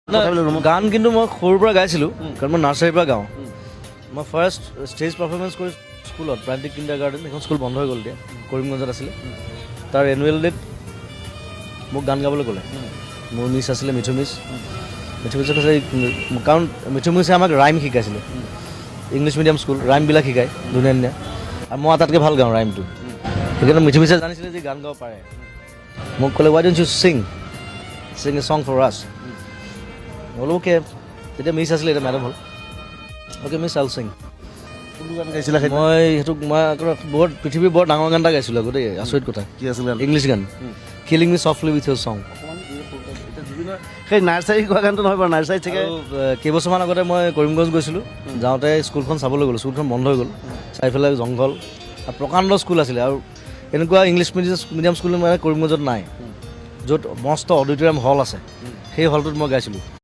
গান কিন্তু মই সৰুৰ পৰা গাইছিলোঁ কাৰণ মই নাৰ্চাৰীৰ পৰা গাওঁ মই ফাৰ্ষ্ট ষ্টেজ পাৰফৰ্মেঞ্চ কৰি স্কুলত প্ৰান্তিক কিণ্ডাৰ গাৰ্ডেন এখন স্কুল বন্ধ হৈ গ'ল এতিয়া কৰিমগঞ্জত আছিলে তাৰ এনুৱেল ডেত মোক গান গাবলৈ ক'লে মোৰ মিছ আছিলে মিঠু মিছৰ কৈছে কাৰণ মিঠু মিছে আমাক ৰাইম শিকাইছিলে ইংলিছ মিডিয়াম স্কুল ৰাইমবিলাক শিকায় ধুনীয়া ধুনীয়া আৰু মই আটাইতকৈ ভাল গাওঁ ৰাইমটো সেইকাৰণে মিঠু মিছে জানিছিলে যে গান গাব পাৰে মোক ক'লে ৱাই ডোণ্ট ইউ চিং এ ছং ফৰ আছ বোলো অ'কে তেতিয়া মিছ আছিলে এতিয়া মেডাম হ'ল অ'কে মিছ আল চিং গান গাইছিলা মই সেইটোক মই বৰ পৃথিৱীৰ বৰ ডাঙৰ গান এটা গাইছিলোঁ আকৌ দেই আচৰিত কথা কি আছিলে ইংলিছ গান killing me softly with your song সেই নাৰ্চাৰী গোৱা গানটো নহয় বাৰু নাৰ্চাৰীত চাগে কেইবছৰমান আগতে মই কৰিমগঞ্জ গৈছিলোঁ যাওঁতে স্কুলখন চাবলৈ গ'লোঁ স্কুলখন বন্ধ হৈ গ'ল চাৰিফালে জংঘল আৰু প্ৰকাণ্ড স্কুল আছিলে আৰু এনেকুৱা ইংলিছ মিডিয়াম স্কুল মানে কৰিমগঞ্জত নাই য'ত মস্ত অডিটৰিয়াম হল আছে সেই হলটোত মই গাইছিলোঁ